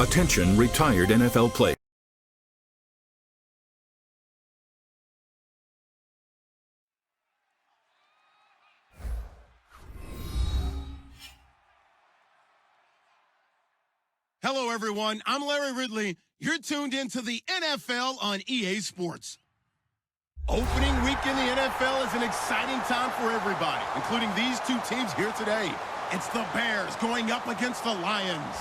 Attention retired NFL players. Hello, everyone. I'm Larry Ridley. You're tuned into the NFL on EA Sports. Opening week in the NFL is an exciting time for everybody, including these two teams here today. It's the Bears going up against the Lions.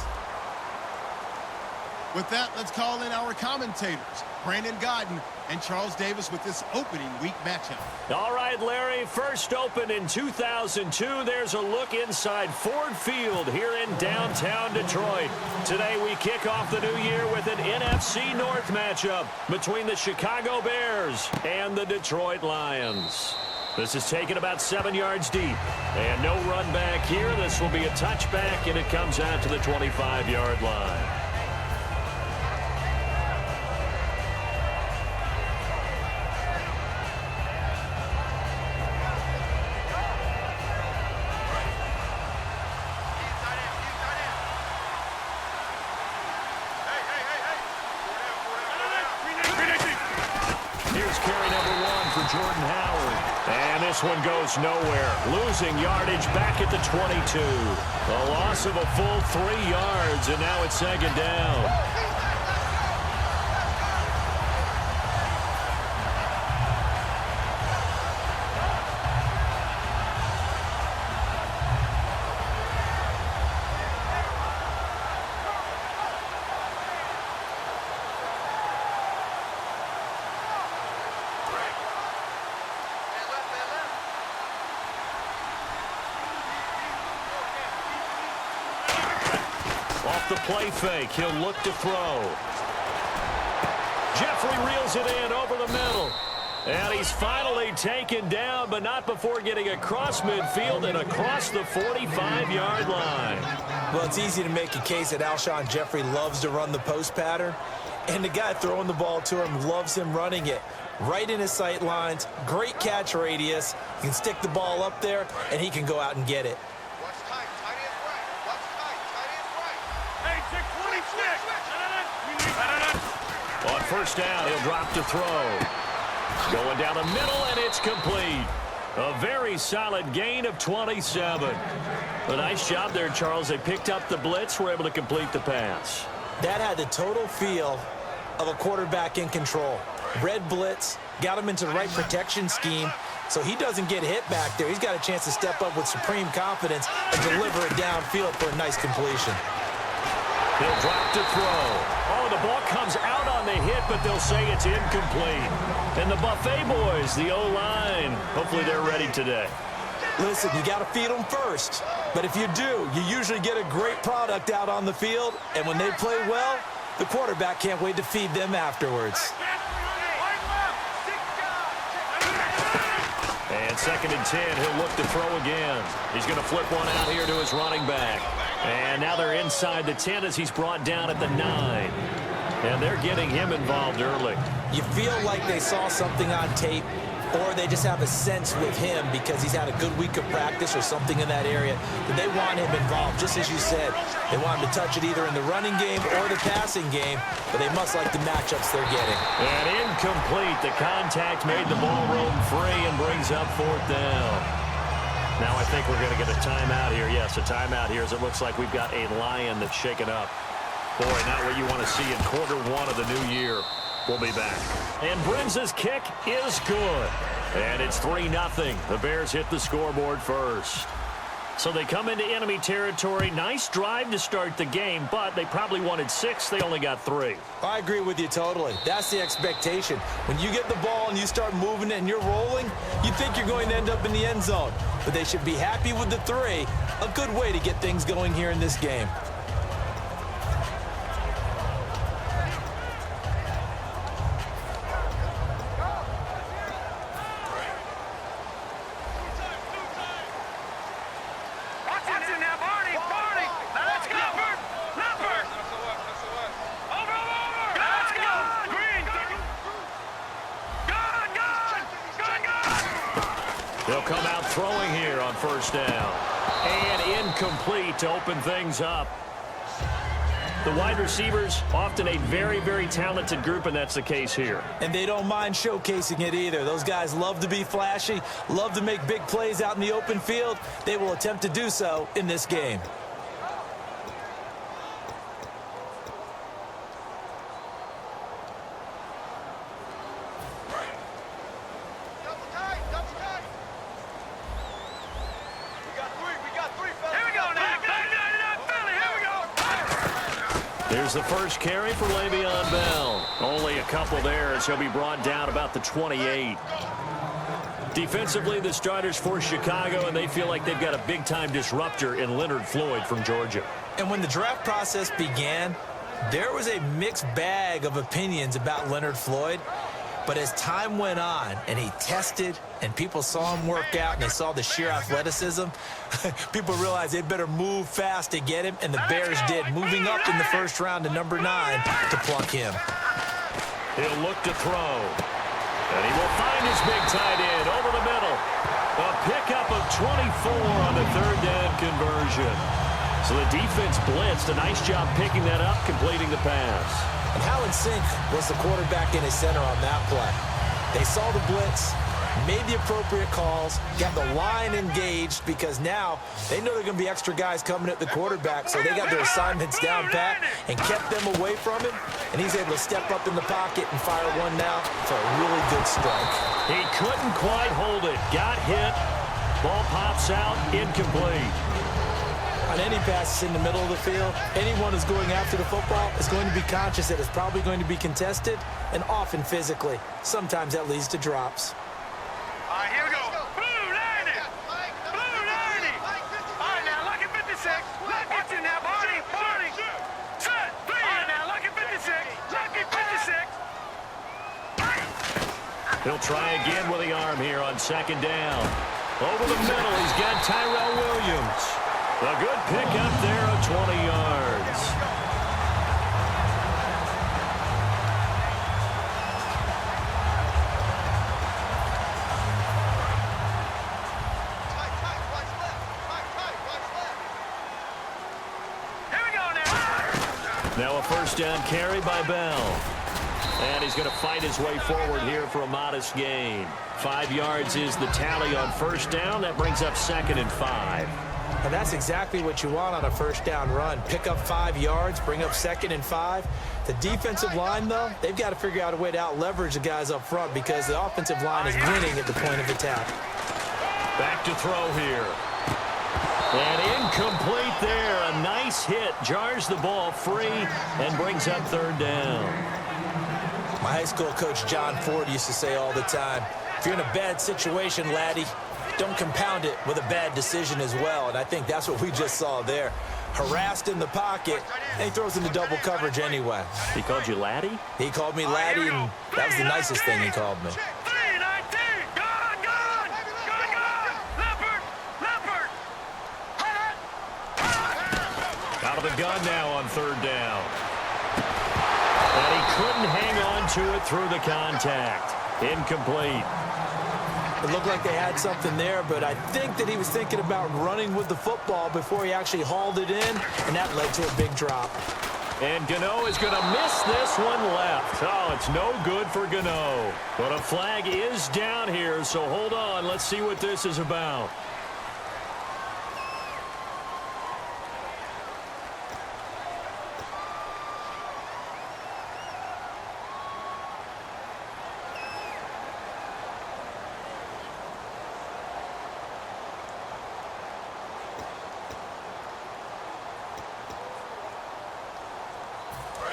With that, let's call in our commentators, Brandon Godden and Charles Davis, with this opening week matchup. All right, Larry, first opened in 2002. There's a look inside Ford Field here in downtown Detroit. Today we kick off the new year with an NFC North matchup between the Chicago Bears and the Detroit Lions. This is taken about 7 yards deep. And no run back here. This will be a touchback, and it comes out to the 25-yard line. This one goes nowhere. Losing yardage back at the 22. A loss of a full 3 yards, and now it's second down. Off the play fake, he'll look to throw. Jeffrey reels it in over the middle. And he's finally taken down, but not before getting across midfield and across the 45-yard line. Well, it's easy to make a case that Alshon Jeffrey loves to run the post pattern. And the guy throwing the ball to him loves him running it. Right in his sight lines, great catch radius. He can stick the ball up there, and he can go out and get it. On first down, he'll drop to throw. Going down the middle, and it's complete. A very solid gain of 27. A nice job there, Charles. They picked up the blitz, were able to complete the pass. That had the total feel of a quarterback in control. Red blitz, got him into the right protection scheme, so he doesn't get hit back there. He's got a chance to step up with supreme confidence and deliver it downfield for a nice completion. He'll drop to throw. Oh, the ball comes out on the hit, but they'll say it's incomplete. And the Buffet boys, the O-line, hopefully they're ready today. Listen, you got to feed them first. But if you do, you usually get a great product out on the field. And when they play well, the quarterback can't wait to feed them afterwards. And second and 10, he'll look to throw again. He's going to flip one out here to his running back. And now they're inside the 10 as he's brought down at the 9. And they're getting him involved early. You feel like they saw something on tape, or they just have a sense with him because he's had a good week of practice or something in that area that they want him involved, just as you said. They want him to touch it either in the running game or the passing game, but they must like the matchups they're getting. And incomplete. The contact made the ball roam free and brings up fourth down. Now I think we're going to get a timeout here. Yes, a timeout here as it looks like we've got a Lion that's shaken up. Boy, not what you want to see in quarter one of the new year. We'll be back. And Brinz's kick is good. And it's 3-0. The Bears hit the scoreboard first. So they come into enemy territory. Nice drive to start the game, but they probably wanted 6. They only got 3. I agree with you totally. That's the expectation. When you get the ball and you start moving it and you're rolling, you think you're going to end up in the end zone. But they should be happy with the 3. A good way to get things going here in this game. They'll come out throwing here on first down. And incomplete to open things up. The wide receivers, often a very, very talented group, and that's the case here. And they don't mind showcasing it either. Those guys love to be flashy, love to make big plays out in the open field. They will attempt to do so in this game. Here's the first carry for Le'Veon Bell. Only a couple there as he'll be brought down about the 28. Defensively, the starters for Chicago, and they feel like they've got a big-time disruptor in Leonard Floyd from Georgia. And when the draft process began, there was a mixed bag of opinions about Leonard Floyd. But as time went on and he tested and people saw him work out and they saw the sheer athleticism, people realized they'd better move fast to get him, and the Bears did, moving up in the first round to number 9 to pluck him. He'll look to throw. And he will find his big tight end over the middle. A pickup of 24 on the third down conversion. So the defense blitzed. A nice job picking that up, completing the pass. And how in sync was the quarterback in his center on that play? They saw the blitz, made the appropriate calls, got the line engaged, because now they know there are going to be extra guys coming at the quarterback, so they got their assignments down pat and kept them away from him, and he's able to step up in the pocket and fire one now for a really good strike. He couldn't quite hold it. Got hit. Ball pops out, incomplete. On any passes in the middle of the field, anyone who's going after the football is going to be conscious that it's probably going to be contested, and often physically. Sometimes that leads to drops. All right, here we go. Blue 90. Blue 90. All right, now look at 56. Watch it now, Barney. Barney. Set. All right, now look at 56. Look at 56. He'll try again with the arm here on second down. Over the middle, he's got Tyrell Williams. A good pickup there of 20 yards. Here we go now. Now a first down carry by Bell. And he's going to fight his way forward here for a modest gain. 5 yards is the tally on first down. That brings up 2nd and 5. And that's exactly what you want on a first down run. Pick up 5 yards, bring up 2nd and 5. The defensive line, though, they've got to figure out a way to out-leverage the guys up front, because the offensive line is winning at the point of attack. Back to throw here. And incomplete there. A nice hit. Jars the ball free and brings up 3rd down. My high school coach, John Ford, used to say all the time, if you're in a bad situation, laddie, don't compound it with a bad decision as well. And I think that's what we just saw there. Harassed in the pocket, and he throws into double coverage anyway. He called you laddie? He called me laddie, and that was the nicest thing he called me. 319. Gone, gone. Gone, gone. Leopard. Leopard. Out of the gun now on 3rd down. And he couldn't hang on to it through the contact. Incomplete. It looked like they had something there, but I think that he was thinking about running with the football before he actually hauled it in, and that led to a big drop. And Gano is going to miss this one left. Oh, it's no good for Gano. But a flag is down here, so hold on. Let's see what this is about.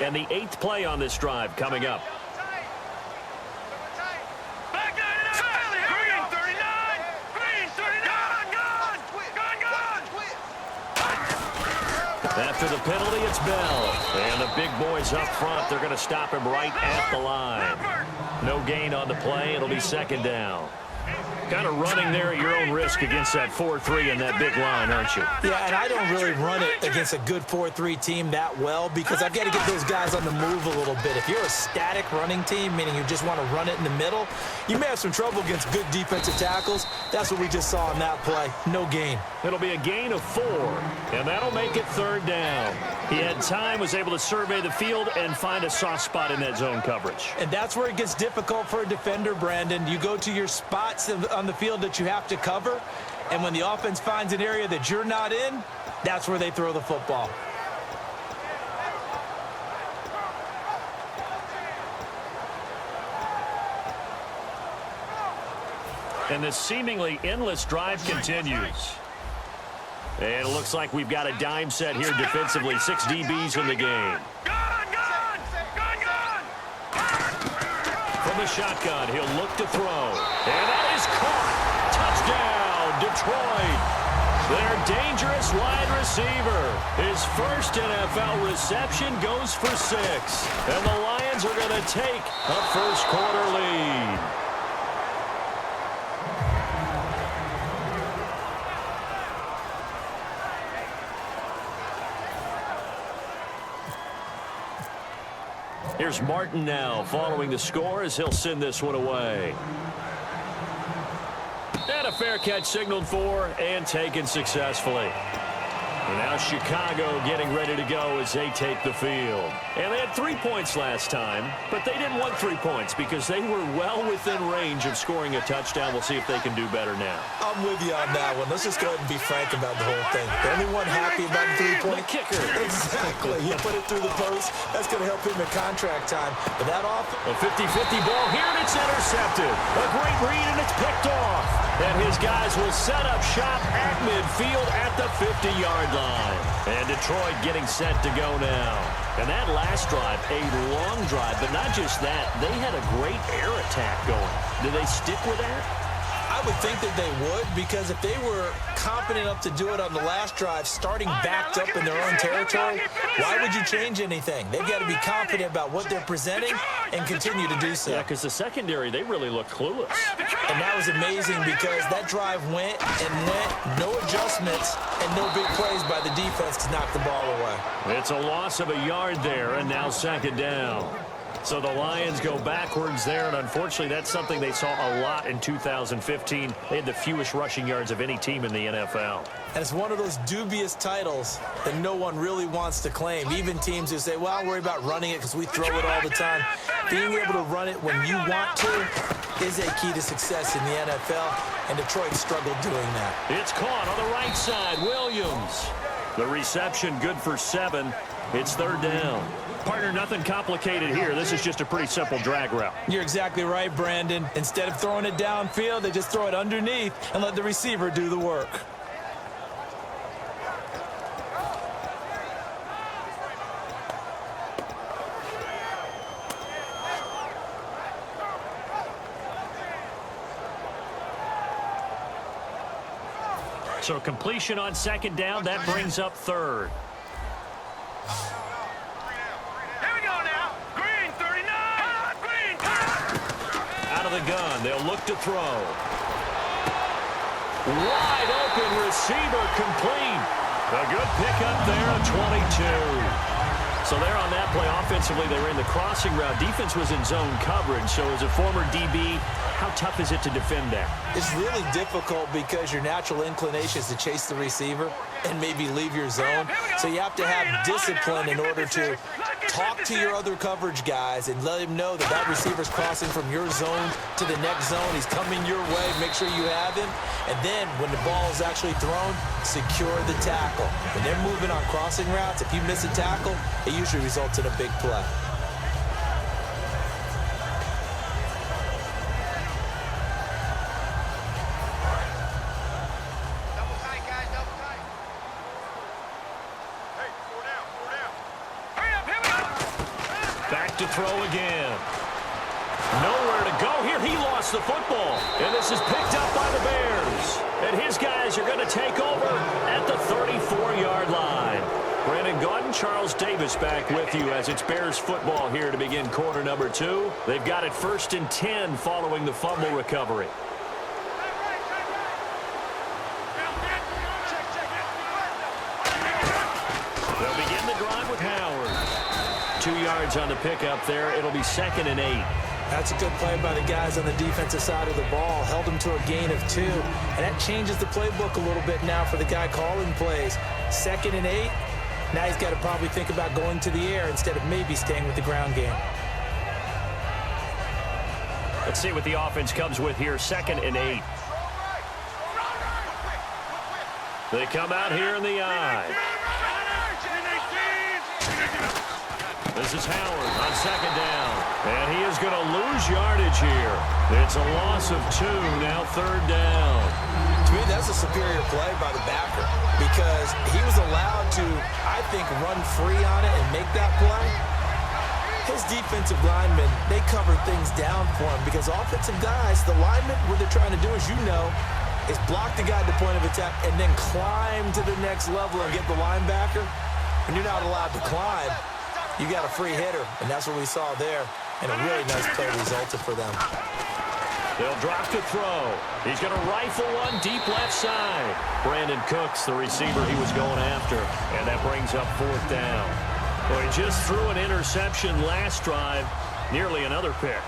And the 8th play on this drive coming up. Back 99. Green 39. Green 39. Gone, gone. Gone, gone. After the penalty, it's Bell. And the big boys up front, they're going to stop him right at the line. No gain on the play. It'll be 2nd down. Kind of running there at your own risk against that 4-3 and that big line, aren't you? Yeah, and I don't really run it against a good 4-3 team that well, because I've got to get those guys on the move a little bit. If you're a static running team, meaning you just want to run it in the middle, you may have some trouble against good defensive tackles. That's what we just saw in that play. No gain. It'll be a gain of 4, and that'll make it 3rd down. He had time, was able to survey the field and find a soft spot in that zone coverage. And that's where it gets difficult for a defender, Brandon. You go to your spots on the field that you have to cover, and when the offense finds an area that you're not in, that's where they throw the football. And this seemingly endless drive continues. And it looks like we've got a dime set here defensively. 6 DBs in the game. From the shotgun, he'll look to throw. And that is caught. Touchdown, Detroit. Their dangerous wide receiver. His first NFL reception goes for 6. And the Lions are going to take a first quarter lead. Here's Martin now following the score as he'll send this one away. And a fair catch signaled for and taken successfully. And now Chicago getting ready to go as they take the field. And they had 3 points last time, but they didn't want 3 points because they were well within range of scoring a touchdown. We'll see if they can do better now. I'm with you on that one. Let's just go ahead and be frank about the whole thing. The only one happy about the 3-point kicker. Exactly. You put it through the post. That's going to help him in contract time. But that off. A 50-50 ball here, and it's intercepted. A great read, and it's picked off. And his guys will set up shop at midfield at the 50-yard line. And Detroit getting set to go now. And that last drive, a long drive, but not just that. They had a great air attack going. Do they stick with that? I would think that they would, because if they were confident enough to do it on the last drive, starting backed up in their own territory, why would you change anything? They've got to be confident about what they're presenting and continue to do so. Yeah, because the secondary, they really look clueless. And that was amazing because that drive went and went, no adjustments, and no big plays by the defense to knock the ball away. It's a loss of a yard there, and now second down. So the Lions go backwards there, and unfortunately that's something they saw a lot in 2015. They had the fewest rushing yards of any team in the NFL. And it's one of those dubious titles that no one really wants to claim. Even teams who say, well, I'll worry about running it because we throw it all the time. Being able to run it when you want to is a key to success in the NFL, and Detroit struggled doing that. It's caught on the right side, Williams. The reception good for 7. It's third down. Partner, nothing complicated here. This is just a pretty simple drag route. You're exactly right, Brandon. Instead of throwing it downfield, they just throw it underneath and let the receiver do the work. So completion on second down, that brings up third. The gun, they'll look to throw. Wide open receiver, complete. A good pickup there at 22. So there on that play, offensively, they were in the crossing route. Defense was in zone coverage. So as a former DB, how tough is it to defend that? It's really difficult because your natural inclination is to chase the receiver and maybe leave your zone. So you have to have discipline in order to talk to your other coverage guys and let him know that that receiver's crossing from your zone to the next zone. He's coming your way. Make sure you have him. And then when the ball is actually thrown, secure the tackle. When they're moving on crossing routes, if you miss a tackle, it usually results in a big play. To throw again. Nowhere to go here. He lost the football. And this is picked up by the Bears. And his guys are going to take over at the 34-yard line. Brandon Gaudin, Charles Davis back with you as it's Bears football here to begin quarter number 2. They've got it 1st and 10 following the fumble recovery. They'll begin the drive with Howard. 2 yards on the pickup there. It'll be 2nd and 8. That's a good play by the guys on the defensive side of the ball. Held them to a gain of 2. And that changes the playbook a little bit now for the guy calling plays. 2nd and 8. Now he's got to probably think about going to the air instead of maybe staying with the ground game. Let's see what the offense comes with here. 2nd and 8. They come out here in the eye. This is Howard on 2nd down. And he is going to lose yardage here. It's a loss of 2, now 3rd down. To me, that's a superior play by the backer because he was allowed to, I think, run free on it and make that play. His defensive linemen, they cover things down for him because offensive guys, the linemen, what they're trying to do, as you know, is block the guy at the point of attack and then climb to the next level and get the linebacker. When you're not allowed to climb, you got a free hitter, and that's what we saw there. And a really nice play resulted for them. They'll drop to throw. He's going to rifle one deep left side. Brandon Cooks, the receiver he was going after. And that brings up 4th down. Well, he just threw an interception last drive. Nearly another pick.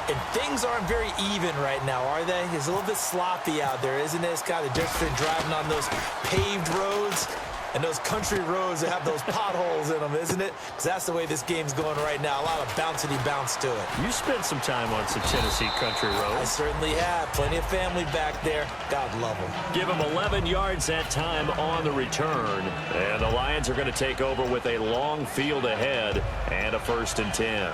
And things aren't very even right now, are they? It's a little bit sloppy out there, isn't it? It's kind of different driving on those paved roads and those country roads that have those potholes in them, isn't it? Because that's the way this game's going right now. A lot of bouncy bounce to it. You spent some time on some Tennessee country roads. I certainly have. Plenty of family back there. God love them. Give him 11 yards that time on the return. And the Lions are going to take over with a long field ahead and a 1st and 10.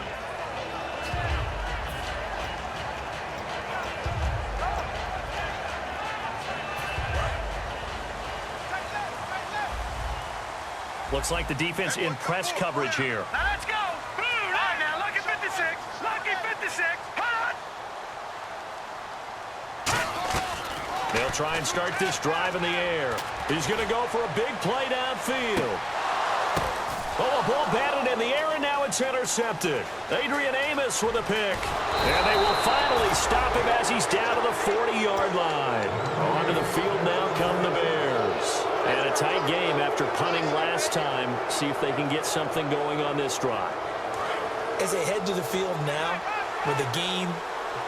Looks like the defense in press coverage here. Now let's go. Blue, right now, lucky 56. Lucky 56. Hot. They'll try and start this drive in the air. He's going to go for a big play downfield. Oh, a ball batted in the air, and now it's intercepted. Adrian Amos with a pick. And they will finally stop him as he's down to the 40-yard line. Onto the field now come the Bears. And a tight game after punting last time. See if they can get something going on this drive. As they head to the field now, with the game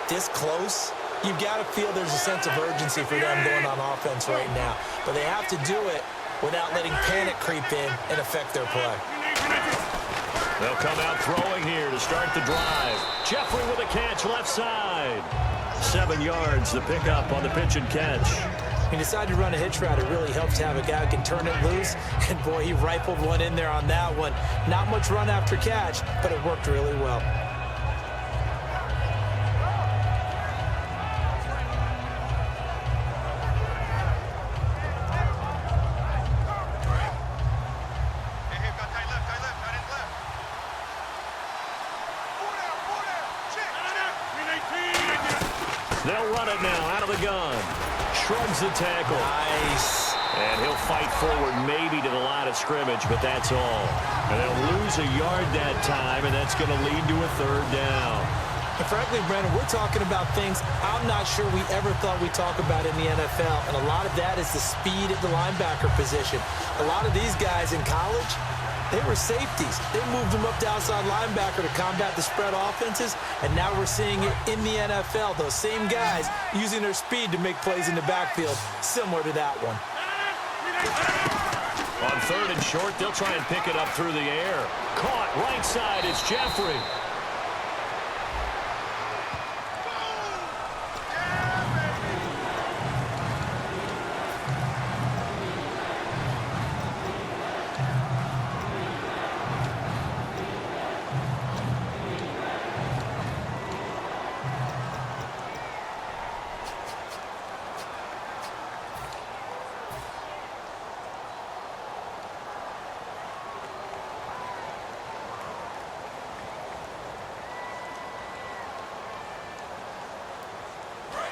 this close, you've got to feel there's a sense of urgency for them going on offense right now. But they have to do it without letting panic creep in and affect their play. They'll come out throwing here to start the drive. Jeffrey with a catch left side. 7 yards, the pickup on the pitch and catch. He decided to run a hitch route. It really helps to have a guy who can turn it loose. And, boy, he rifled one in there on that one. Not much run after catch, but it worked really well. They'll run it now out of the gun. Shrugs the tackle. Nice. And he'll fight forward maybe to the line of scrimmage, but that's all. And they'll lose a yard that time, and that's going to lead to a 3rd down. And frankly, Brandon, we're talking about things I'm not sure we ever thought we'd talk about in the NFL. And a lot of that is the speed at the linebacker position. A lot of these guys in college, they were safeties. They moved them up to outside linebacker to combat the spread offenses, and now we're seeing it in the NFL. Those same guys using their speed to make plays in the backfield, similar to that one. On 3rd and short, they'll try and pick it up through the air. Caught right side, it's Jeffrey.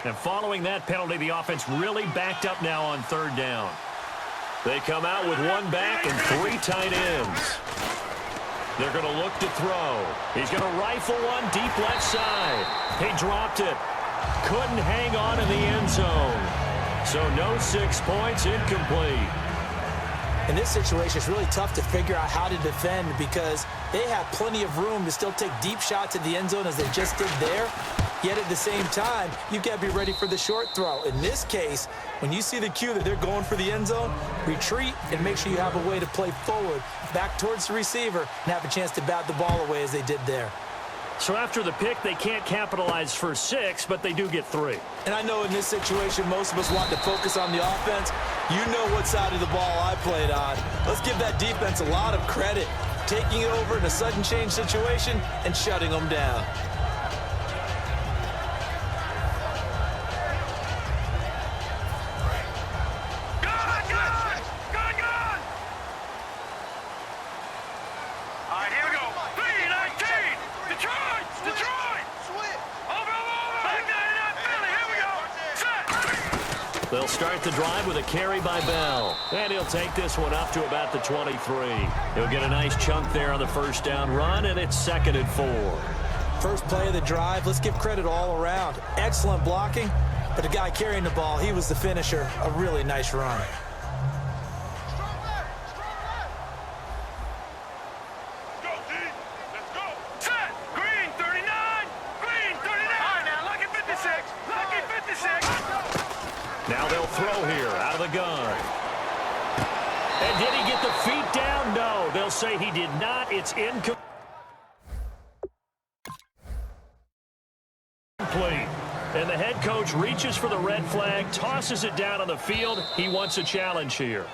And following that penalty, the offense really backed up now on 3rd down. They come out with 1 back and 3 tight ends. They're going to look to throw. He's going to rifle one deep left side. He dropped it. Couldn't hang on in the end zone. So no 6 points, incomplete. In this situation, it's really tough to figure out how to defend because they have plenty of room to still take deep shots at the end zone as they just did there. Yet at the same time, you've got to be ready for the short throw. In this case, when you see the cue that they're going for the end zone, retreat and make sure you have a way to play forward, back towards the receiver, and have a chance to bat the ball away as they did there. So after the pick, they can't capitalize for 6, but they do get 3. And I know in this situation, most of us want to focus on the offense. You know what side of the ball I played on. Let's give that defense a lot of credit, taking it over in a sudden change situation and shutting them down. They'll start the drive with a carry by Bell. And he'll take this one up to about the 23. He'll get a nice chunk there on the first down run, and it's 2nd and 4. First play of the drive, let's give credit all around. Excellent blocking, but the guy carrying the ball, he was the finisher. A really nice run. Now they'll throw here out of the gun. And did he get the feet down? No. They'll say he did not. It's incomplete. And the head coach reaches for the red flag, tosses it down on the field. He wants a challenge here.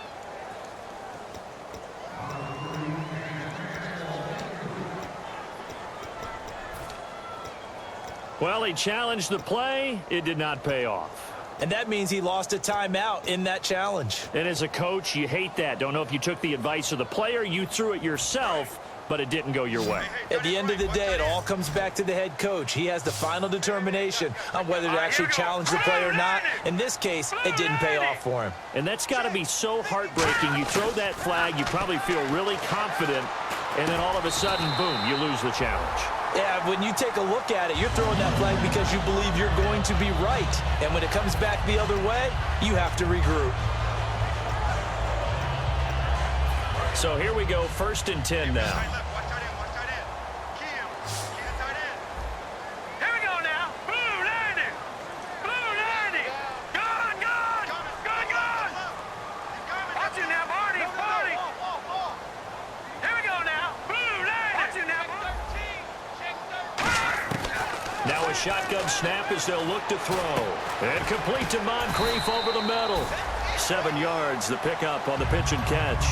Well, he challenged the play. It did not pay off. And that means he lost a timeout in that challenge. And as a coach, you hate that. Don't know if you took the advice of the player, you threw it yourself, but it didn't go your way. At the end of the day, it all comes back to the head coach. He has the final determination on whether to actually challenge the play or not. In this case, it didn't pay off for him. And that's got to be so heartbreaking. You throw that flag, you probably feel really confident, and then all of a sudden, boom, you lose the challenge. Yeah, when you take a look at it, you're throwing that flag because you believe you're going to be right. And when it comes back the other way, you have to regroup. So here we go, 1st and 10 now. Here we go now. Blue 90. Blue 90. Gun, gun. Gun, gun. Watch it now, Barney. Barney. Here we go now. Blue 90. Watch it now, Barney. Now a shotgun snap as they'll look to throw. And complete to Moncrief over the middle. 7 yards, the pickup on the pitch and catch.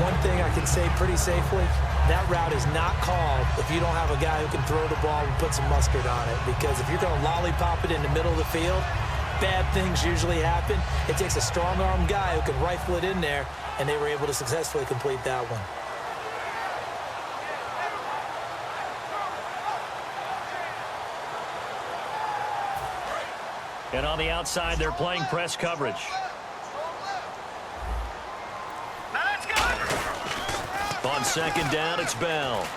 One thing I can say pretty safely, that route is not called if you don't have a guy who can throw the ball and put some mustard on it. Because if you're going to lollipop it in the middle of the field, bad things usually happen. It takes a strong-arm guy who can rifle it in there, and they were able to successfully complete that one. And on the outside, they're playing press coverage. Now let's go. On 2nd down, it's Bell.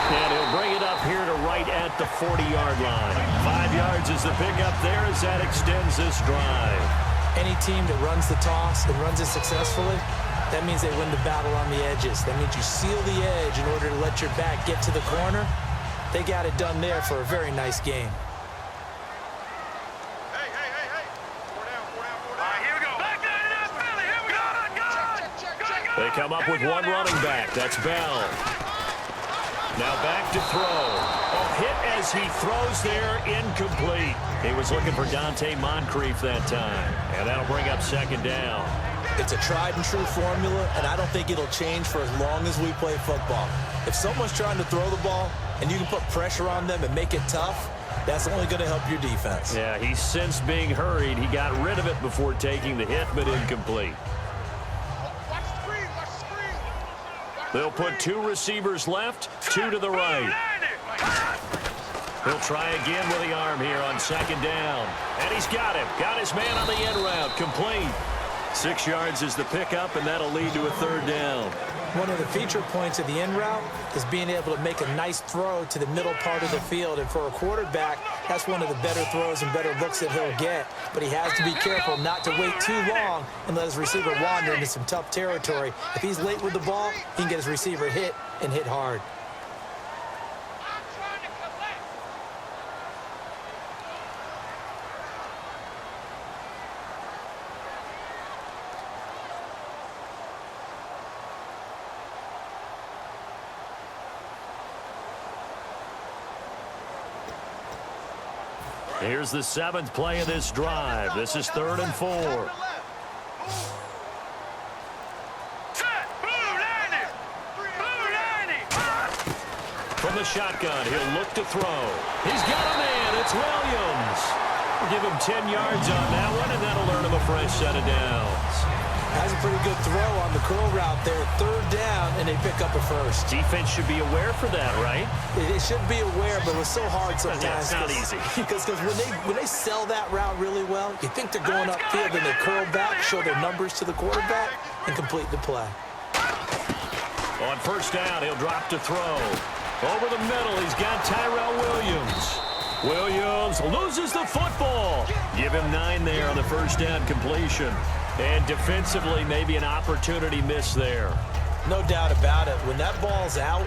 And he'll bring it up here to right at the 40-yard line. 5 yards is the pickup there as that extends this drive. Any team that runs the toss and runs it successfully, that means they win the battle on the edges. That means you seal the edge in order to let your back get to the corner. They got it done there for a very nice game. They come up with one running back. That's Bell. Now back to throw. A hit as he throws there, incomplete. He was looking for Dante Moncrief that time. And that'll bring up 2nd down. It's a tried and true formula, and I don't think it'll change for as long as we play football. If someone's trying to throw the ball and you can put pressure on them and make it tough, that's only going to help your defense. Yeah, he sensed being hurried. He got rid of it before taking the hit, but incomplete. They'll put 2 receivers left, 2 to the right. He'll try again with the arm here on 2nd down. And he's got him. Got his man on the end route. Complete. 6 yards is the pickup, and that'll lead to a 3rd down. One of the feature points of the in route is being able to make a nice throw to the middle part of the field. And for a quarterback, that's one of the better throws and better looks that he'll get. But he has to be careful not to wait too long and let his receiver wander into some tough territory. If he's late with the ball, he can get his receiver hit and hit hard. Here's the 7th play of this drive. This is 3rd and 4. From the shotgun, he'll look to throw. He's got a man. It's Williams. We'll give him 10 yards on that one, and that'll earn him a fresh set of downs. Has a pretty good throw on the curl route there. 3rd down, and they pick up a first. Defense should be aware for that, right? It should be aware, but it's so hard sometimes. Yeah, it's not easy. Because when they sell that route really well, you think they're going upfield, and they curl back, show their numbers to the quarterback, and complete the play. On 1st down, he'll drop to throw. Over the middle, he's got Tyrell Williams. Williams loses the football. Give him 9 there on the 1st down completion. And defensively, maybe an opportunity miss there. No doubt about it. When that ball's out,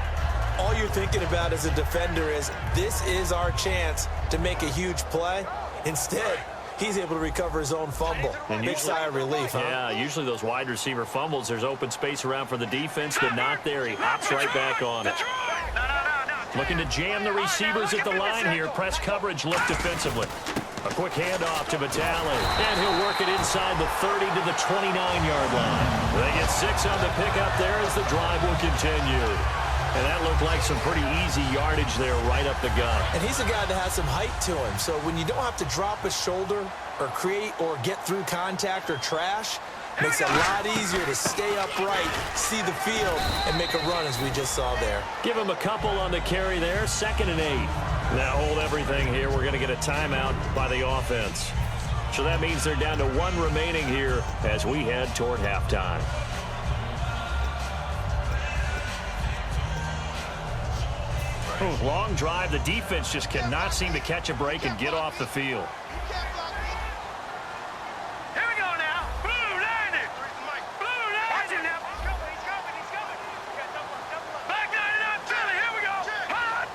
all you're thinking about as a defender is, this is our chance to make a huge play. Instead, he's able to recover his own fumble. And big sigh of relief, huh? Yeah, usually those wide receiver fumbles, there's open space around for the defense, but not there. He hops right back on it. Looking to jam the receivers at the line here. Press coverage, look defensively. A quick handoff to Vitale, and he'll work it inside the 30 to the 29-yard line. They get 6 on the pickup there as the drive will continue. And that looked like some pretty easy yardage there right up the gut. And he's a guy that has some height to him, so when you don't have to drop a shoulder or create or get through contact or trash, makes it a lot easier to stay upright, see the field, and make a run as we just saw there. Give him a couple on the carry there, 2nd and 8. Now hold everything here. We're going to get a timeout by the offense. So that means they're down to 1 remaining here as we head toward halftime. Long drive. The defense just cannot seem to catch a break and get off the field. Here we go now. Blue line it. Blue line. Watch him now. He's coming. Back 99 Philly. Here we go. Hot.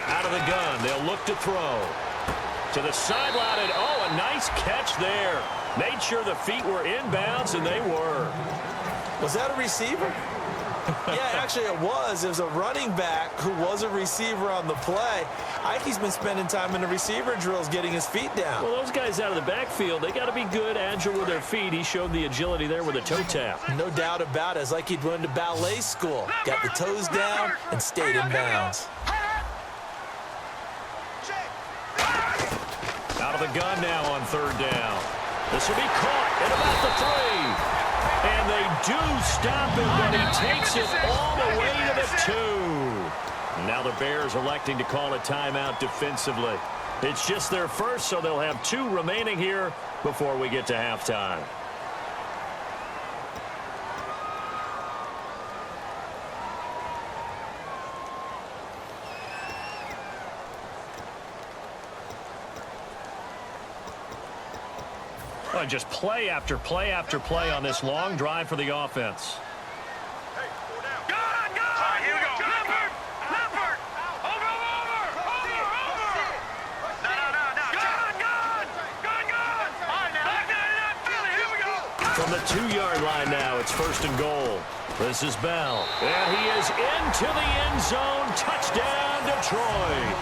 Out of the gun. They'll look to throw. To the sideline. And, oh, a nice catch there. Made sure the feet were inbounds, and they were. Was that a receiver? Yeah, actually it was. It was a running back who was a receiver on the play. I think he's been spending time in the receiver drills getting his feet down. Well, those guys out of the backfield, they got to be good, agile with their feet. He showed the agility there with a toe tap. No doubt about it. It's like he'd run to ballet school. Got the toes down and stayed in bounds. Out of the gun now on 3rd down. This will be caught at about the 3. And they do stop him, but he takes it all the way to the 2. Now the Bears electing to call a timeout defensively. It's just their first, so they'll have 2 remaining here before we get to halftime. Oh, just play after play after play on this long drive for the offense. Here we go. Leopard. Over. Gun. All right, now. Back 99 Philly. Here we go. From the 2-yard line now, it's 1st and goal. This is Bell. And he is into the end zone. Touchdown, Detroit.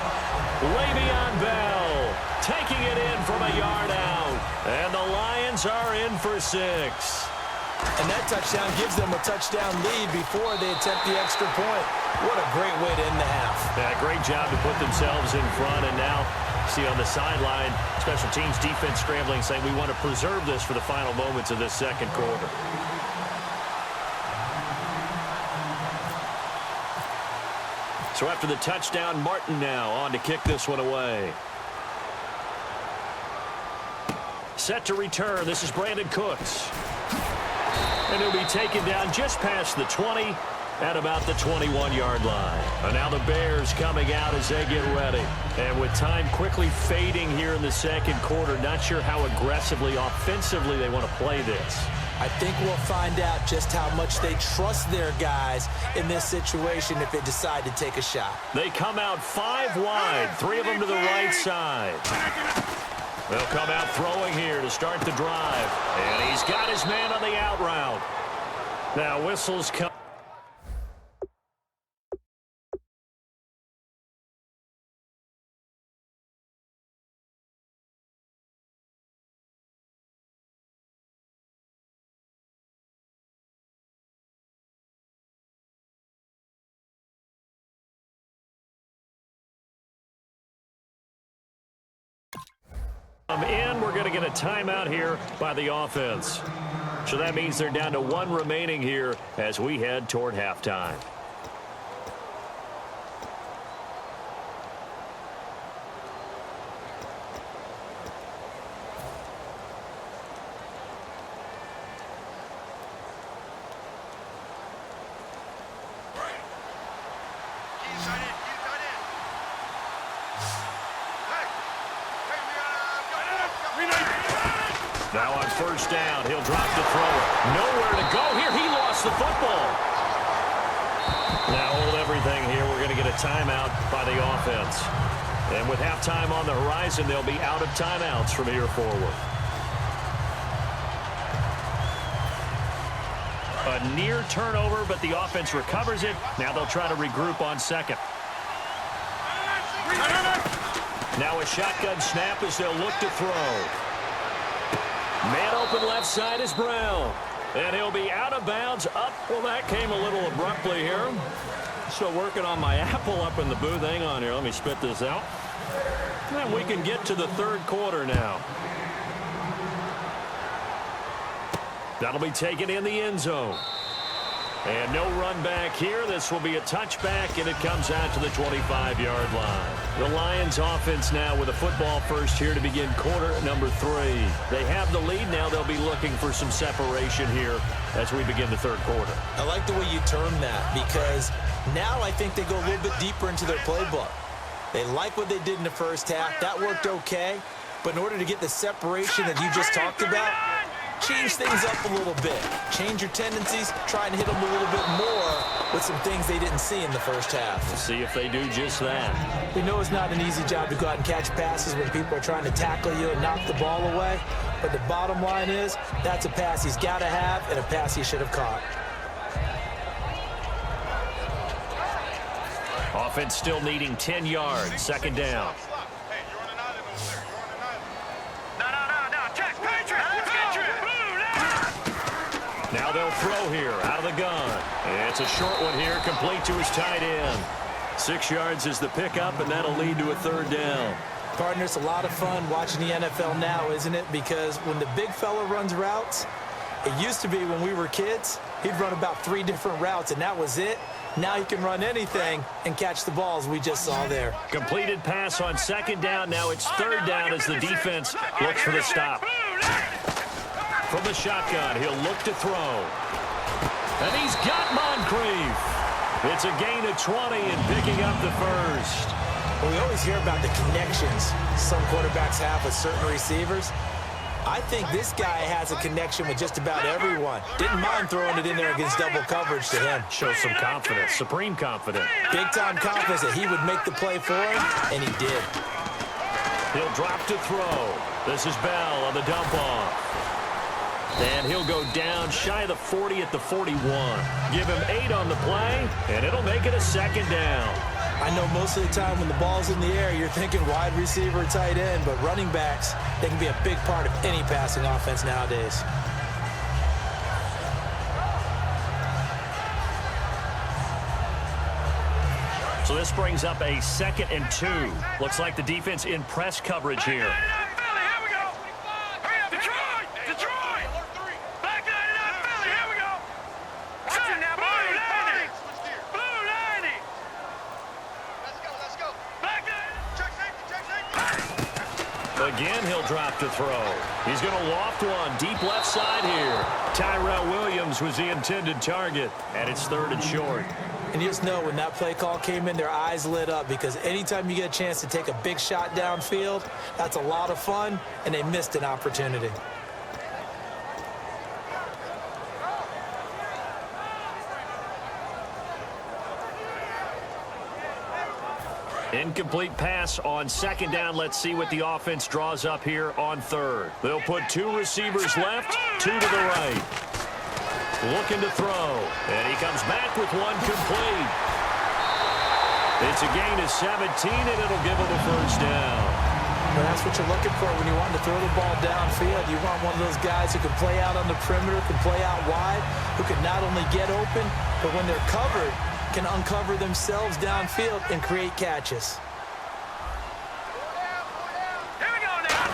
Le'Veon Bell taking it in from a yard out. And the Lions are in for 6. And that touchdown gives them a touchdown lead before they attempt the extra point. What a great way to end the half. Yeah, great job to put themselves in front. And now, see on the sideline, special teams defense scrambling, saying we want to preserve this for the final moments of this 2nd quarter. So after the touchdown, Martin now on to kick this one away. Set to return. This is Brandon Cooks. And he'll be taken down just past the 20 at about the 21-yard line. And now the Bears coming out as they get ready. And with time quickly fading here in the 2nd quarter, not sure how aggressively, offensively they want to play this. I think we'll find out just how much they trust their guys in this situation if they decide to take a shot. They come out 5 wide, 3 of them to the right side. They'll come out throwing here to start the drive. And he's got his man on the out route. Now whistles come. In, we're going to get a timeout here by the offense. So that means they're down to one remaining here as we head toward halftime. Now on first down, he'll drop the thrower. Nowhere to go here. He lost the football. Now hold everything here. We're going to get a timeout by the offense. And with halftime on the horizon, they'll be out of timeouts from here forward. A near turnover, but the offense recovers it. Now they'll try to regroup on second. Now a shotgun snap as they'll look to throw. Man open left side is Brown. And he'll be out of bounds up. Well, that came a little abruptly here. Still working on my apple up in the booth. Hang on here. Let me spit this out. And we can get to the third quarter now. That'll be taken in the end zone. And no run back here. This will be a touchback, and it comes out to the 25-yard line. The Lions offense now with a football first here to begin quarter number 3. They have the lead now. They'll be looking for some separation here as we begin the third quarter. I like the way you term that because now I think they go a little bit deeper into their playbook. They like what they did in the first half. That worked okay. But in order to get the separation that you just talked about, change things up a little bit. Change your tendencies. Try and hit them a little bit more with some things they didn't see in the first half. We'll see if they do just that. We know it's not an easy job to go out and catch passes when people are trying to tackle you and knock the ball away. But the bottom line is that's a pass he's got to have and a pass he should have caught. Offense still needing 10 yards. Second down. Now they'll throw here out of the gun. And it's a short one here, complete to his tight end. 6 yards is the pickup, and that'll lead to a third down. Partner, it's a lot of fun watching the NFL now, isn't it? Because when the big fella runs routes, it used to be when we were kids, he'd run about 3 different routes, and that was it. Now he can run anything and catch the balls we just saw there. Completed pass on second down. Now it's third down as the defense looks for the stop. From the shotgun, he'll look to throw. And he's got Moncrief. It's a gain of 20 and picking up the first. Well, we always hear about the connections some quarterbacks have with certain receivers. I think this guy has a connection with just about everyone. Didn't mind throwing it in there against double coverage to him. Shows some confidence, supreme confidence. Big-time confidence that he would make the play for him, and he did. He'll drop to throw. This is Bell on the dump off. And he'll go down shy of the 40 at the 41. Give him 8 on the play, and it'll make it a second down. I know most of the time when the ball's in the air, you're thinking wide receiver, tight end, but running backs, they can be a big part of any passing offense nowadays. So this brings up a 2nd and 2. Looks like the defense in press coverage here. Again, he'll drop to throw. He's going to loft one deep left side here. Tyrell Williams was the intended target, and it's 3rd and short. And you just know when that play call came in, their eyes lit up because anytime you get a chance to take a big shot downfield, that's a lot of fun, and they missed an opportunity. Incomplete pass on second down. Let's see what the offense draws up here on third. They'll put 2 receivers left, 2 to the right. Looking to throw, and he comes back with 1 complete. It's a gain of 17, and it'll give him a first down. Well, that's what you're looking for when you want to throw the ball downfield. You want one of those guys who can play out on the perimeter, can play out wide, who can not only get open, but when they're covered, can uncover themselves downfield and create catches. Here we go now.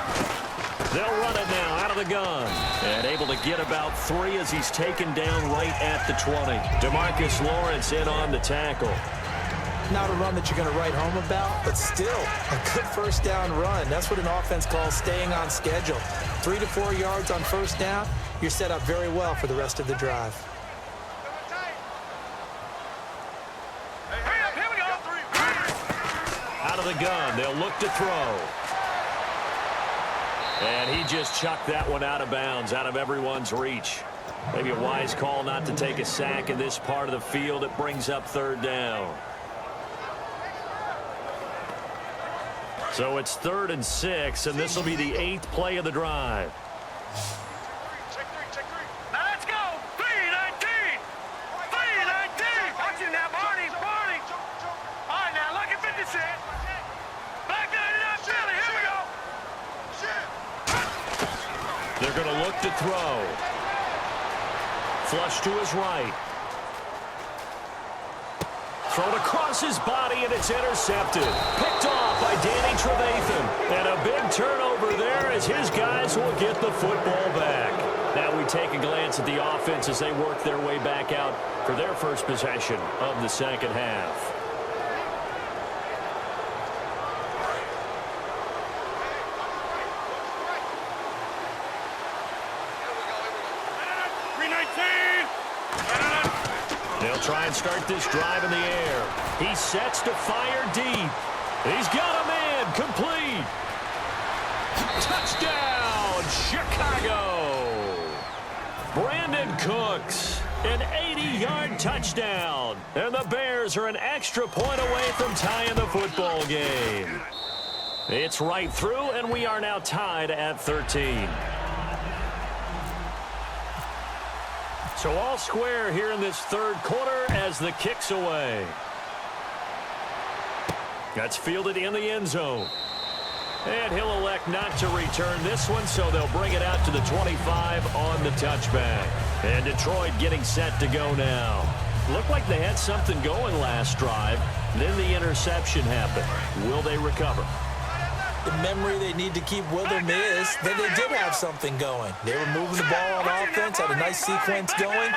They'll run it now out of the gun. And able to get about 3 as he's taken down right at the 20. DeMarcus Lawrence in on the tackle. Not a run that you're going to write home about, but still a good first down run. That's what an offense calls staying on schedule. 3 to 4 yards on first down, you're set up very well for the rest of the drive. Out of the gun, they'll look to throw. And he just chucked that one out of bounds, out of everyone's reach. Maybe a wise call not to take a sack in this part of the field. It brings up third down. So it's 3rd and 6, and this will be the 8th play of the drive. Now let's go. 3-19. 3-19. Watch it now, Barney. All right, now, look at 56. Back there, not Philly. Here we go. They're going to look to throw. Flush to his right. Thrown across his body, and it's intercepted. Picked off by Danny Trevathan. And a big turnover there as his guys will get the football back. Now we take a glance at the offense as they work their way back out for their first possession of the second half. They'll try and start this drive in the air. He sets to fire deep. He's got a man complete. Touchdown, Chicago. Brandon Cooks, an 80-yard touchdown. And the Bears are an extra point away from tying the football game. It's right through, and we are now tied at 13. So all square here in this third quarter as the kick's away. That's fielded in the end zone. And he'll elect not to return this one, so they'll bring it out to the 25 on the touchback. And Detroit getting set to go now. Looked like they had something going last drive. Then the interception happened. Will they recover? The memory they need to keep with them is that they did have something going. They were moving the ball on offense, had a nice sequence going.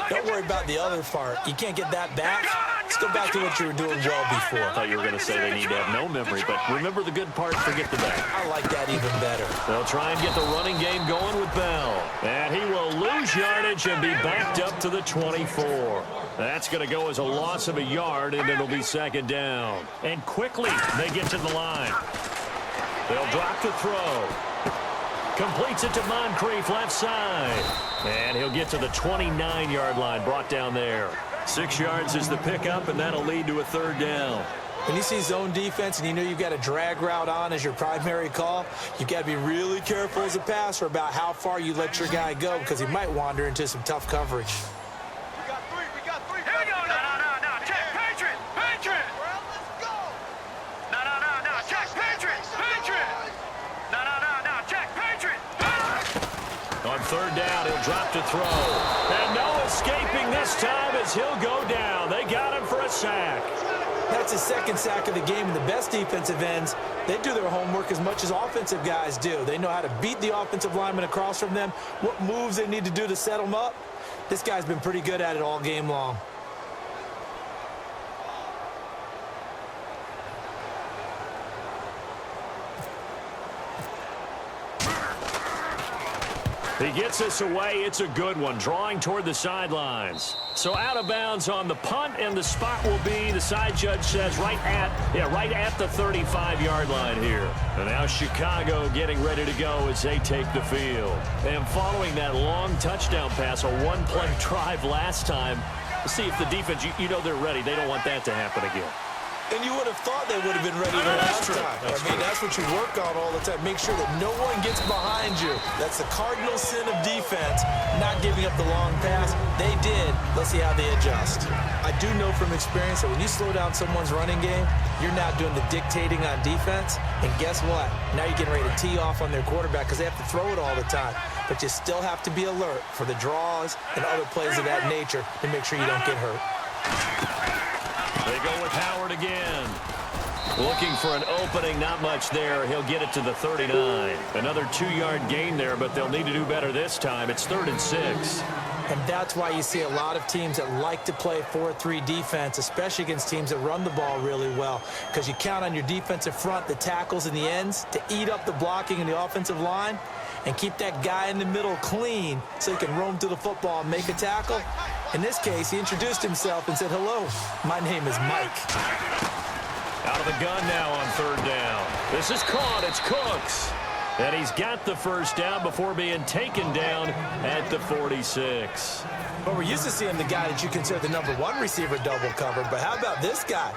Don't worry about the other part. You can't get that back. Let's go back to what you were doing well before. I thought you were going to say they need to have no memory, but remember the good part, forget the bad. I like that even better. They'll try and get the running game going with Bell. And he will lose yardage and be backed up to the 24. That's going to go as a loss of a yard, and it'll be second down. And quickly, they get to the line. They'll drop the throw. Completes it to Moncrief left side. And he'll get to the 29-yard line, brought down there. 6 yards is the pickup, and that'll lead to a third down. When you see zone defense and you know you've got a drag route on as your primary call, you've got to be really careful as a passer about how far you let your guy go because he might wander into some tough coverage. We got three. Here we go. No. Check. Patriot. Well, let's go. No. Check. Patriot. No. Check. Patriot. On third down, he'll drop to throw. And no escaping this time as he'll go down. They got him for a sack. That's his second sack of the game, and the best defensive ends, they do their homework as much as offensive guys do. They know how to beat the offensive lineman across from them, what moves they need to do to set them up. This guy's been pretty good at it all game long. He gets us away. It's a good one, drawing toward the sidelines. So out of bounds on the punt, and the spot will be, the side judge says, right at the 35-yard line here. And now Chicago getting ready to go as they take the field. And following that long touchdown pass, a one-play drive last time, see if the defense, you know they're ready. They don't want that to happen again. And you would have thought they would have been ready the last time. That's what you work on all the time. Make sure that no one gets behind you. That's the cardinal sin of defense, not giving up the long pass. They did. Let's see how they adjust. I do know from experience that when you slow down someone's running game, you're now doing the dictating on defense. And guess what? Now you're getting ready to tee off on their quarterback because they have to throw it all the time. But you still have to be alert for the draws and other plays of that nature to make sure you don't get hurt. They go with Howard again. Looking for an opening, not much there. He'll get it to the 39. Another 2-yard gain there, but they'll need to do better this time. It's 3rd and 6. And that's why you see a lot of teams that like to play 4-3 defense, especially against teams that run the ball really well, because you count on your defensive front, the tackles and the ends, to eat up the blocking in the offensive line and keep that guy in the middle clean so he can roam to the football and make a tackle. In this case, he introduced himself and said, "Hello, my name is Mike." Out of the gun now on 3rd down. This is caught. It's Cooks. And he's got the first down before being taken down at the 46. But we're used to seeing the guy that you consider the #1 receiver double covered. But how about this guy?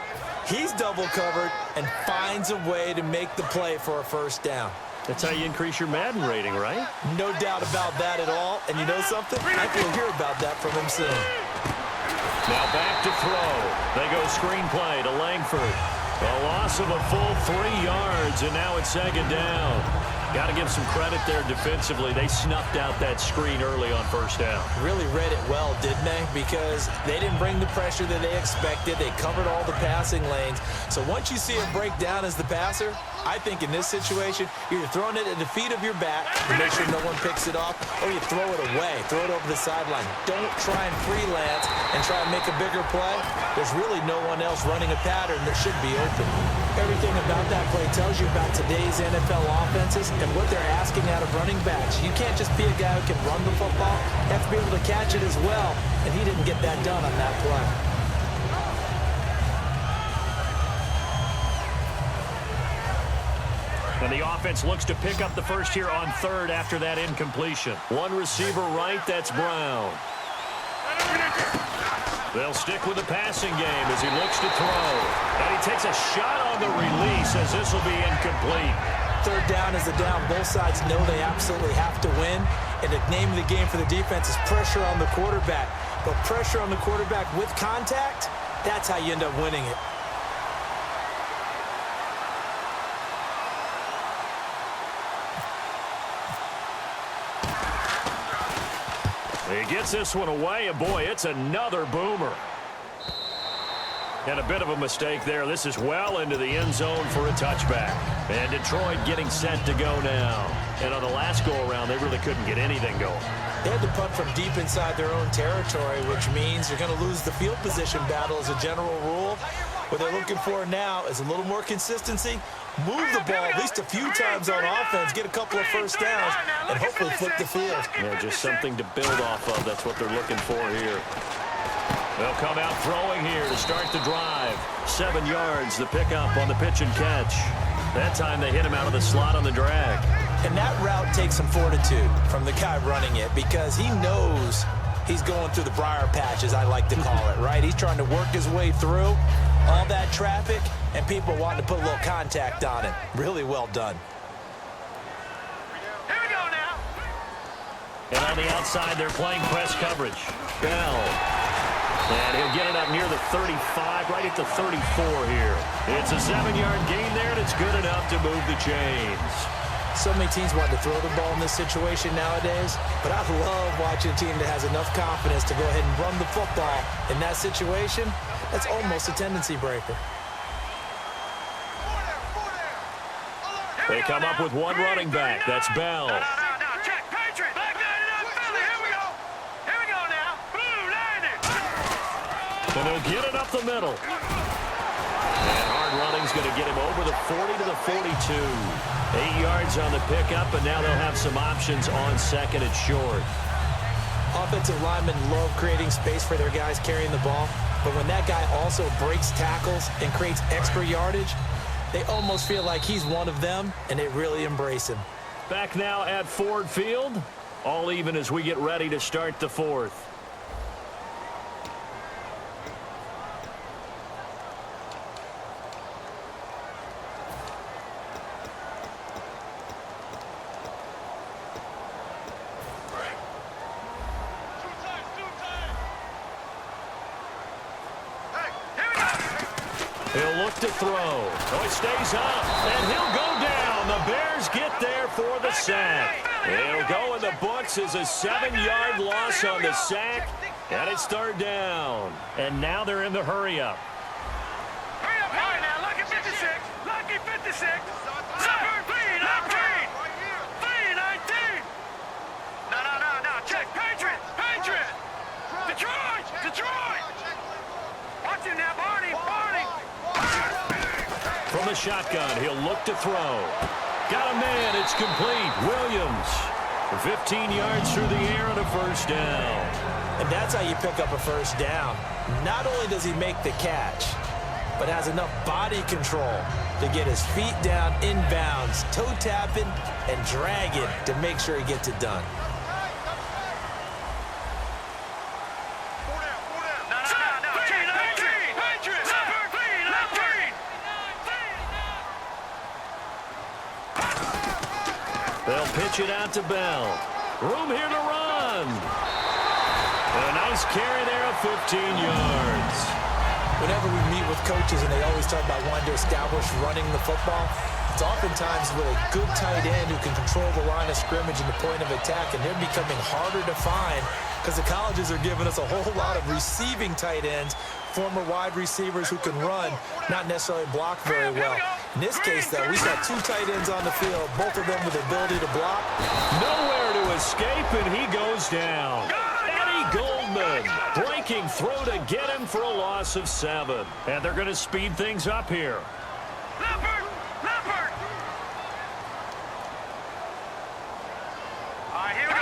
He's double covered and finds a way to make the play for a first down. That's how you increase your Madden rating, right? No doubt about that at all. And you know something? I think we'll hear about that from him soon. Now back to throw. They go screenplay to Langford. A loss of a full 3 yards, and now it's 2nd down. Got to give some credit there defensively. They snuffed out that screen early on 1st down. Really read it well, didn't they? Because they didn't bring the pressure that they expected. They covered all the passing lanes. So once you see a breakdown as the passer, I think in this situation, you're throwing it at the feet of your back to make sure no one picks it off, or you throw it away, throw it over the sideline. Don't try and freelance and try and make a bigger play. There's really no one else running a pattern that should be open. Everything about that play tells you about today's NFL offenses and what they're asking out of running backs. You can't just be a guy who can run the football. You have to be able to catch it as well, and he didn't get that done on that play. And the offense looks to pick up the first here on 3rd after that incompletion. One receiver right, that's Brown. They'll stick with the passing game as he looks to throw. And he takes a shot on the release as this will be incomplete. 3rd down is the down. Both sides know they absolutely have to win. And the name of the game for the defense is pressure on the quarterback. But pressure on the quarterback with contact, that's how you end up winning it. He gets this one away, and boy, it's another boomer. And a bit of a mistake there. This is well into the end zone for a touchback. And Detroit getting set to go now. And on the last go-around, they really couldn't get anything going. They had to punt from deep inside their own territory, which means you're going to lose the field position battle as a general rule. What they're looking for now is a little more consistency, move the ball at least a few times on offense, get a couple of first downs, and hopefully flip the field. Yeah, just something to build off of. That's what they're looking for here. They'll come out throwing here to start the drive. 7 yards, the pickup on the pitch and catch. That time they hit him out of the slot on the drag. And that route takes some fortitude from the guy running it because he knows he's going through the briar patch, as I like to call it, right? He's trying to work his way through all that traffic and people wanting to put a little contact on it. Really well done. Here we go now. And on the outside, they're playing press coverage. Bell. And he'll get it up near the 35, right at the 34 here. It's a 7-yard gain there, and it's good enough to move the chains. So many teams want to throw the ball in this situation nowadays, but I love watching a team that has enough confidence to go ahead and run the football in that situation. That's almost a tendency breaker. They come up with one running back. That's Bell. No, check. Patriot. Back nine it up, Philly. Here we go. Here we go now. Blue landing. And they'll get it up the middle. And hard running's going to get him over the 40 to the 42. 8 yards on the pickup, and now they'll have some options on 2nd and short. Offensive linemen love creating space for their guys carrying the ball, but when that guy also breaks tackles and creates extra yardage, they almost feel like he's one of them, and they really embrace him. Back now at Ford Field, all even as we get ready to start the 4th. He'll look to throw. Oh, it stays up, and he'll go down. The Bears get there for the sack. He'll go in the books as a 7-yard loss on the sack, and it's 3rd down. And now they're in the hurry-up. Hurry up, now. Look at 56. 56. Zipper, 319. 319. No. Check. Patriot. Detroit. Watch him now, Barney. From the shotgun, he'll look to throw. Got a man. It's complete. Williams. 15 yards through the air and a first down. And that's how you pick up a first down. Not only does he make the catch, but has enough body control to get his feet down inbounds, toe tapping and dragging to make sure he gets it done. They'll pitch it out to Bell. Room here to run. A nice carry there of 15 yards. Whenever we meet with coaches and they always talk about wanting to establish running the football, it's oftentimes with a good tight end who can control the line of scrimmage and the point of attack, and they're becoming harder to find because the colleges are giving us a whole lot of receiving tight ends, former wide receivers who can run, not necessarily block very well. In this case, though, we got two tight ends on the field, both of them with the ability to block. Nowhere to escape, and he goes down. Eddie Goldman breaking through to get him for a loss of 7. And they're going to speed things up here. Leopard. All right, here we go.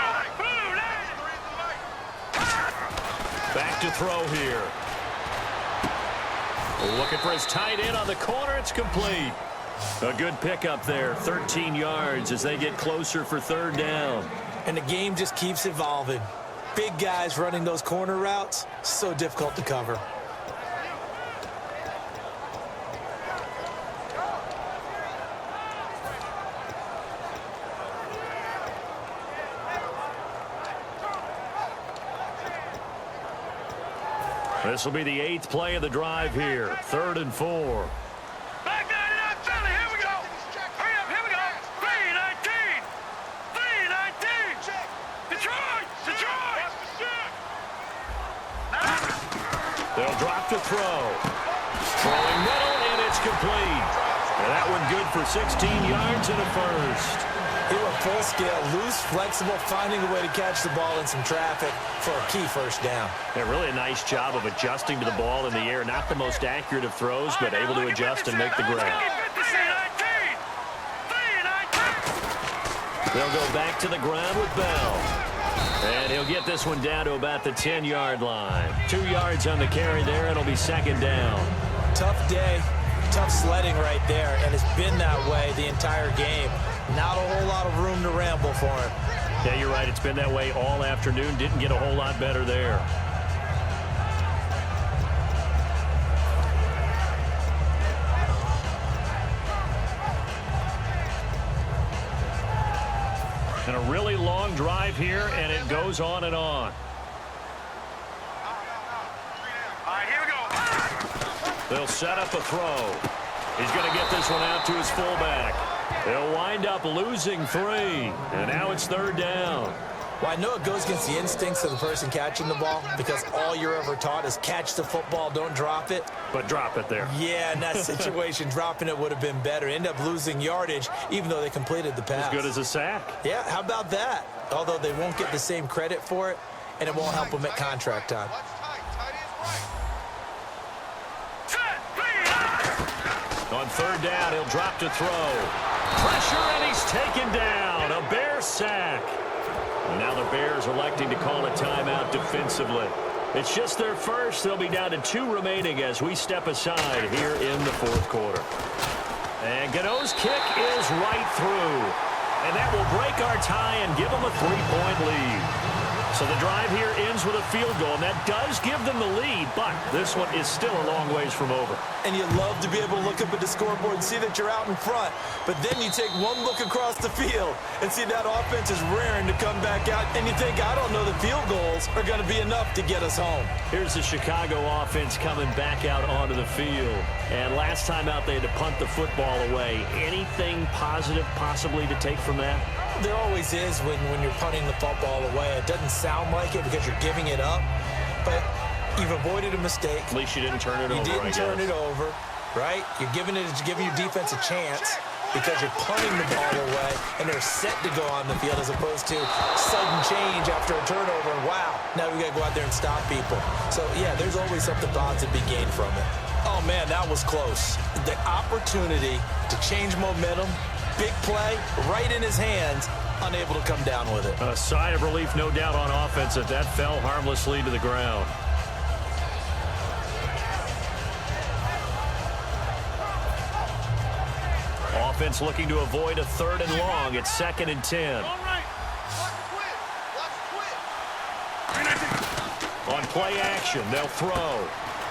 Back to throw here. Looking for his tight end on the corner. It's complete. A good pickup there. 13 yards as they get closer for third down. And the game just keeps evolving. Big guys running those corner routes, so difficult to cover. This will be the 8th play of the drive here. 3rd and 4. Back 99, Philly, here we go. Hurry up, here we go. 319. 319. Detroit. They'll drop to throw. Throwing middle, and it's complete. And that one good for 16 yards and a first. He went full scale, loose, flexible, finding a way to catch the ball in some traffic for a key first down. Yeah, really a nice job of adjusting to the ball in the air. Not the most accurate of throws, but able to adjust and make the grab. They'll go back to the ground with Bell. And he'll get this one down to about the 10-yard line. 2 yards on the carry there, and it'll be second down. Tough day, tough sledding right there, and it's been that way the entire game. Not a whole lot of room to ramble for him. Yeah, you're right. It's been that way all afternoon. Didn't get a whole lot better there. And a really long drive here, and it goes on and on. All right, here we go. They'll set up a throw. He's going to get this one out to his fullback. They'll wind up losing 3, and now it's third down. Well, I know it goes against the instincts of the person catching the ball because all you're ever taught is catch the football, don't drop it. But drop it there. Yeah, in that situation, dropping it would have been better. End up losing yardage, even though they completed the pass. As good as a sack. Yeah, how about that? Although they won't get the same credit for it, and it won't help them at contract time. On third down, he'll drop to throw. Pressure, and he's taken down. A Bear sack. And now the Bears electing to call a timeout defensively. It's just their first. They'll be down to 2 remaining as we step aside here in the 4th quarter. And Gano's kick is right through. And that will break our tie and give them a 3-point lead. So the drive here ends with a field goal, and that does give them the lead, but this one is still a long ways from over. And you love to be able to look up at the scoreboard and see that you're out in front, but then you take one look across the field and see that offense is raring to come back out, and you think, I don't know, the field goals are going to be enough to get us home. Here's the Chicago offense coming back out onto the field, and last time out they had to punt the football away. Anything positive possibly to take from that? There always is when you're punting the football away. It doesn't sound like it because you're giving it up, but you've avoided a mistake. At least you didn't turn it over. You didn't turn it over. right? You're giving your defense a chance because you're punting the ball away, and they're set to go on the field as opposed to sudden change after a turnover, and wow, now we got to go out there and stop people. So, yeah, there's always something positive to be gained from it. Oh, man, that was close. The opportunity to change momentum, big play, right in his hands, unable to come down with it. A sigh of relief, no doubt, on offense that fell harmlessly to the ground. Offense looking to avoid a 3rd and long. It's 2nd and 10. On play action, they'll throw.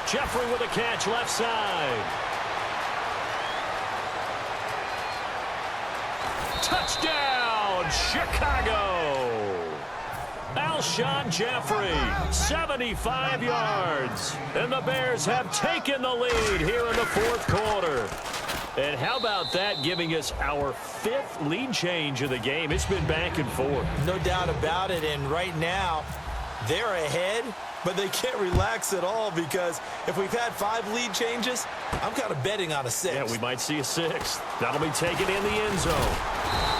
Jeffrey with a catch left side. Touchdown, Chicago! Alshon Jeffrey, 75 yards. And the Bears have taken the lead here in the 4th quarter. And how about that, giving us our 5th lead change of the game? It's been back and forth. No doubt about it, and right now, they're ahead, but they can't relax at all because if we've had 5 lead changes, I'm kind of betting on a 6th. Yeah, we might see a 6th. That'll be taken in the end zone.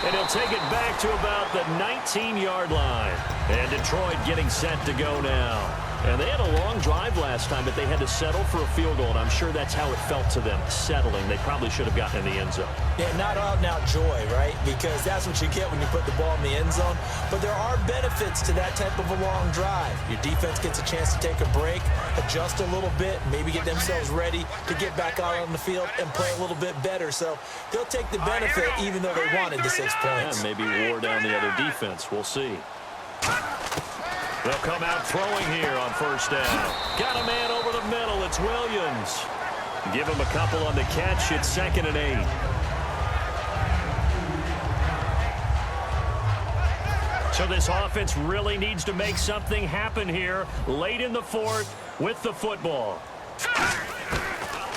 And he'll take it back to about the 19-yard line. And Detroit getting set to go now. And they had a long drive last time, but they had to settle for a field goal, and I'm sure that's how it felt to them, settling. They probably should have gotten in the end zone. Yeah, not out-and-out joy, right? Because that's what you get when you put the ball in the end zone. But there are benefits to that type of a long drive. Your defense gets a chance to take a break, adjust a little bit, maybe get themselves ready to get back out on the field and play a little bit better. So they'll take the benefit even though they wanted the 6 points. Yeah, maybe wore down the other defense. We'll see. They'll come out throwing here on 1st down. Got a man over the middle. It's Williams. Give him a couple on the catch. It's 2nd and 8. So this offense really needs to make something happen here late in the 4th with the football.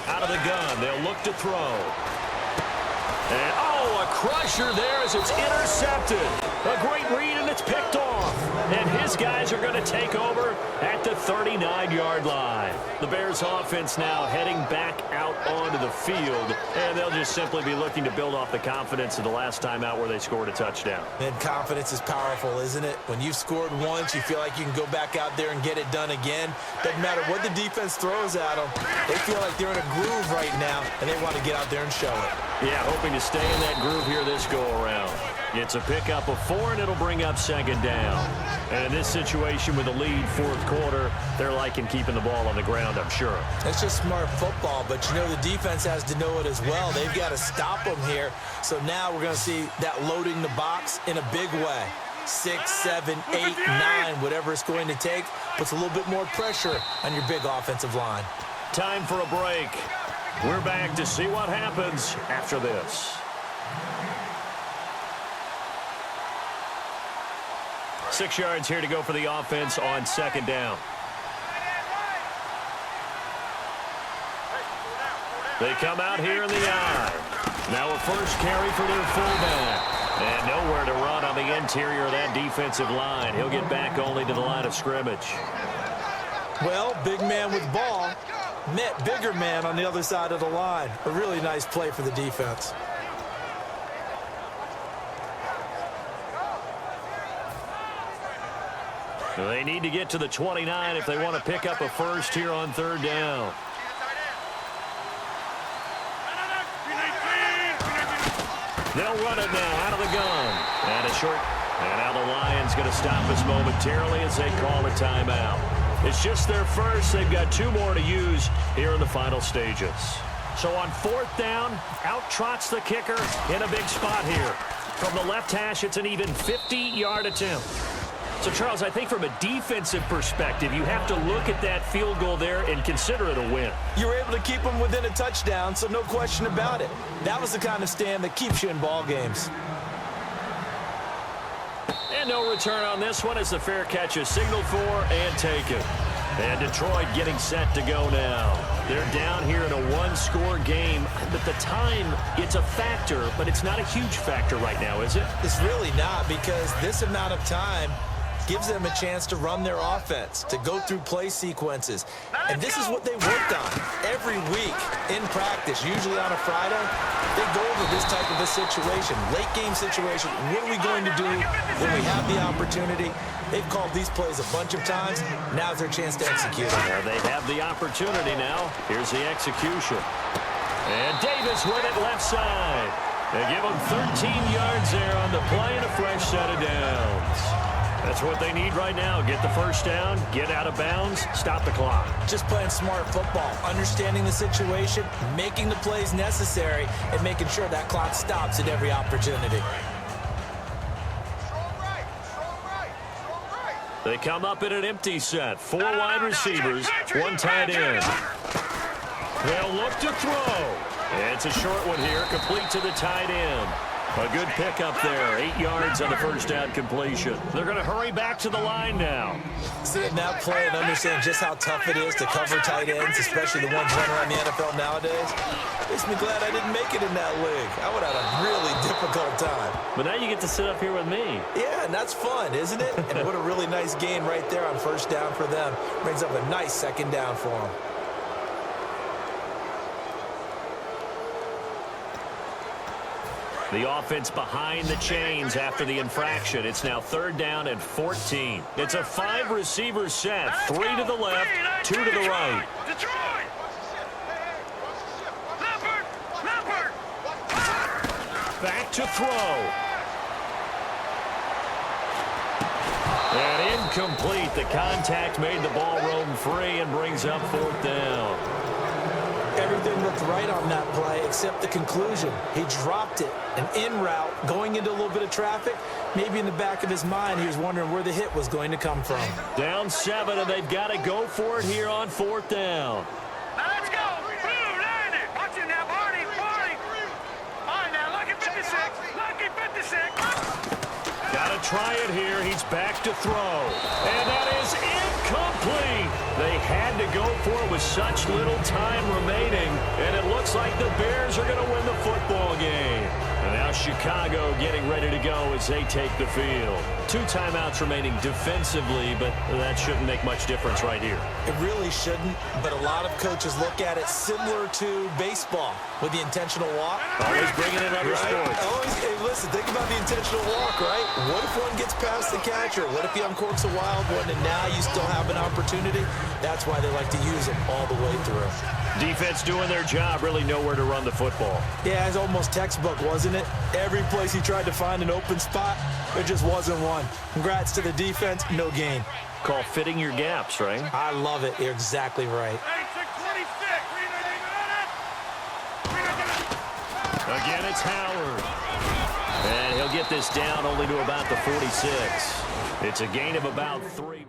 Out of the gun. They'll look to throw. And, a crusher there as it's intercepted. A great read, and it's picked off. And his guys are going to take over at the 39-yard line. The Bears offense now heading back out onto the field, and they'll just simply be looking to build off the confidence of the last time out where they scored a touchdown. And confidence is powerful, isn't it? When you've scored once, you feel like you can go back out there and get it done again. Doesn't matter what the defense throws at them. They feel like they're in a groove right now, and they want to get out there and show it. Yeah, hoping to stay in that groove here this go-around. It's a pickup of 4, and it'll bring up 2nd down. And in this situation with the lead 4th quarter, they're liking keeping the ball on the ground, I'm sure. That's just smart football, but you know the defense has to know it as well. They've got to stop them here. So now we're going to see that loading the box in a big way. 6, 7, 8, 9, whatever it's going to take, puts a little bit more pressure on your big offensive line. Time for a break. We're back to see what happens after this. 6 yards here to go for the offense on 2nd down. They come out here in the eye. Now a first carry for their fullback. And nowhere to run on the interior of that defensive line. He'll get back only to the line of scrimmage. Well, big man with ball met bigger man on the other side of the line. A really nice play for the defense. They need to get to the 29 if they want to pick up a first here on 3rd down. They'll run it now out of the gun. And a short. And now the Lions going to stop us momentarily as they call a timeout. It's just their first. They've got 2 more to use here in the final stages. So on 4th down, out trots the kicker in a big spot here. From the left hash, it's an even 50-yard attempt. So, Charles, I think from a defensive perspective, you have to look at that field goal there and consider it a win. You were able to keep them within a touchdown, so no question about it. That was the kind of stand that keeps you in ball games. And no return on this one as the fair catch is signaled for and taken. And Detroit getting set to go now. They're down here in a 1-score game. But the time, it's a factor, but it's not a huge factor right now, is it? It's really not, because this amount of time gives them a chance to run their offense, to go through play sequences. And this is what they worked on every week in practice, usually on a Friday. They go over this type of a situation, late game situation. What are we going to do when we have the opportunity? They've called these plays a bunch of times. Now's their chance to execute them. Well, they have the opportunity now. Here's the execution. And Davis with it left side. They give him 13 yards there on the play and a fresh set of downs. That's what they need right now. Get the first down, get out of bounds, stop the clock. Just playing smart football, understanding the situation, making the plays necessary, and making sure that clock stops at every opportunity. They come up in an empty set. 4 wide receivers, 1 tight end. They'll look to throw. It's a short one here, complete to the tight end. A good pickup there, 8 yards on the first down completion. They're going to hurry back to the line now. Seeing that play and understand just how tough it is to cover tight ends, especially the ones running around the NFL nowadays, makes me glad I didn't make it in that league. I would have had a really difficult time. But now you get to sit up here with me. Yeah, and that's fun, isn't it? And what a really nice gain right there on first down for them. Brings up a nice second down for them. The offense behind the chains after the infraction. It's now 3rd down and 14. It's a 5-receiver set. 3 to the left, 2 to the right. Detroit! Leopard! Back to throw. And incomplete. The contact made the ball roam free and brings up 4th down. Everything looked right on that play except the conclusion. He dropped it, an in route, going into a little bit of traffic. Maybe in the back of his mind, he was wondering where the hit was going to come from. Down 7, and they've got to go for it here on 4th down. Now let's go! Blue, line it! Watch it now, Barney! All right, now, lucky 56! Lucky 56! Got to try it here. He's back to throw. And that is incomplete. They had to go for it with such little time remaining. And it looks like the Bears are going to win the football game. And now Chicago getting ready to go as they take the field. 2 timeouts remaining defensively, but that shouldn't make much difference right here. It really shouldn't, but a lot of coaches look at it similar to baseball with the intentional walk. Always bringing in other sports. Always, hey, listen, think about the intentional walk, right? What if one gets past the catcher? What if he uncorks a wild one and now you still have an opportunity? That's why they like to use them all the way through. Defense doing their job, really nowhere to run the football. Yeah, it's almost textbook, wasn't it? Every place he tried to find an open spot, there just wasn't one. Congrats to the defense, no gain. Call fitting your gaps, right? I love it. You're exactly right. Again, it's Howard. And he'll get this down only to about the 46. It's a gain of about 3.